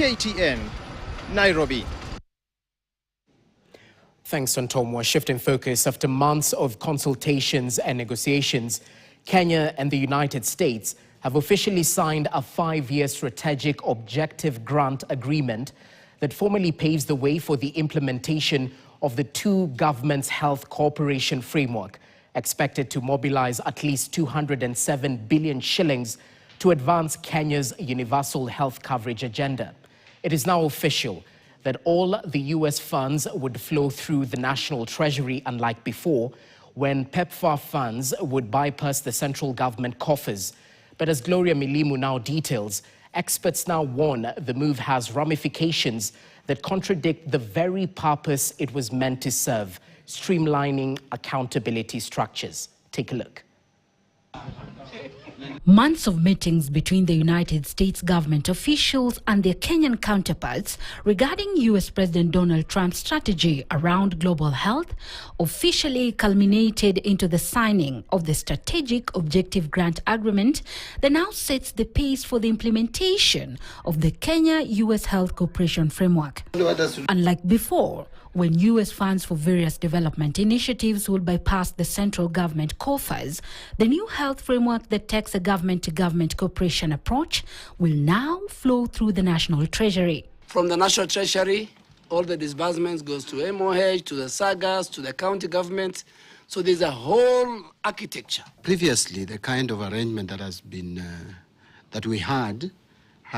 KTN, Nairobi. Thanks, Antomwa. Shifting focus, after months of consultations and negotiations, Kenya and the United States have officially signed a 5-year strategic objective grant agreement that formally paves the way for the implementation of the two governments' health cooperation framework, expected to mobilize at least 207 billion shillings to advance Kenya's universal health coverage agenda. It is now official that all the US funds would flow through the national treasury, unlike before, when PEPFAR funds would bypass the central government coffers. But as Gloria Milimu now details, experts now warn the move has ramifications that contradict the very purpose it was meant to serve, streamlining accountability structures. Take a look. Months of meetings between the United States government officials and their Kenyan counterparts regarding US President Donald Trump's strategy around global health officially culminated into the signing of the Strategic Objective Grant Agreement that now sets the pace for the implementation of the Kenya-US Health Cooperation Framework. Unlike before, when US funds for various development initiatives will bypass the central government coffers, the new health framework that takes a government-to-government cooperation approach will now flow through the national treasury. From the national treasury, all the disbursements goes to MOH, to the SAGAs, to the county governments. So there's a whole architecture. Previously, the kind of arrangement that has been, that we had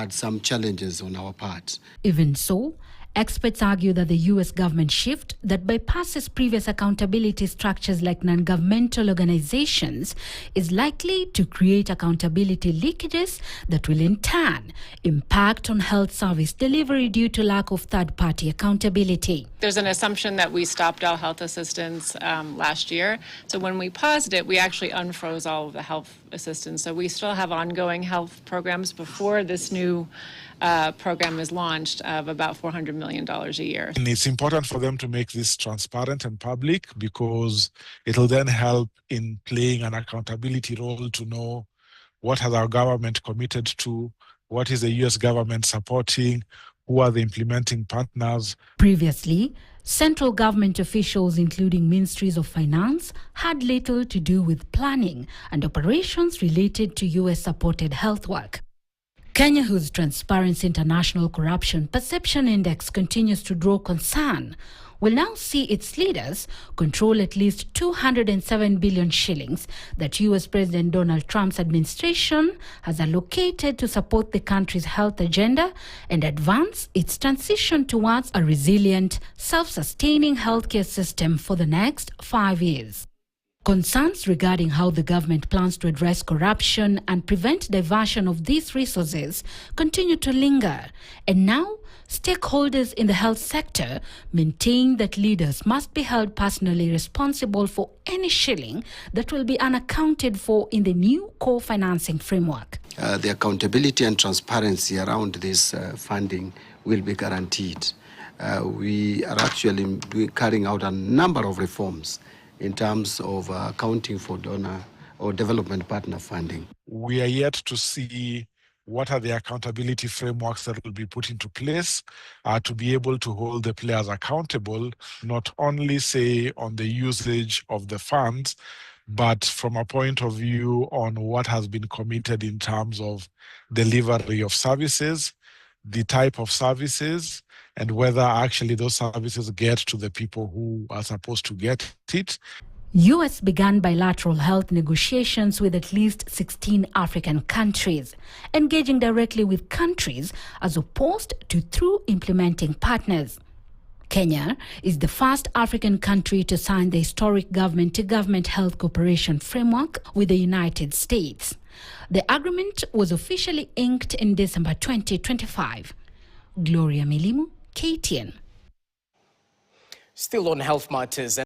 some challenges on our part. Even so, experts argue that the US government shift that bypasses previous accountability structures like non-governmental organizations is likely to create accountability leakages that will in turn impact on health service delivery due to lack of third-party accountability. There's an assumption that we stopped all health assistance last year. So when we paused it, we actually unfroze all of the health assistance. So we still have ongoing health programs before this new program is launched of about $400 million a year. And it's important for them to make this transparent and public because it'll then help in playing an accountability role to know what has our government committed to, what is the US government supporting, who are the implementing partners. Previously, central government officials, including ministries of finance, had little to do with planning and operations related to US-supported health work. Kenya, whose Transparency International Corruption Perception Index continues to draw concern, will now see its leaders control at least 207 billion shillings that US President Donald Trump's administration has allocated to support the country's health agenda and advance its transition towards a resilient, self-sustaining healthcare system for the next 5 years. Concerns regarding how the government plans to address corruption and prevent diversion of these resources continue to linger, and now stakeholders in the health sector maintain that leaders must be held personally responsible for any shilling that will be unaccounted for in the new co-financing framework. The accountability and transparency around this funding will be guaranteed. We are actually carrying out a number of reforms in terms of accounting for donor or development partner funding. We are yet to see what are the accountability frameworks that will be put into place to be able to hold the players accountable, not only say on the usage of the funds, but from a point of view on what has been committed in terms of delivery of services, the type of services, and whether actually those services get to the people who are supposed to get it. US began bilateral health negotiations with at least 16 African countries, engaging directly with countries as opposed to through implementing partners. Kenya is the first African country to sign the historic government-to-government health cooperation framework with the United States. The agreement was officially inked in December 2025. Gloria Milimu, KTN. Still on health matters.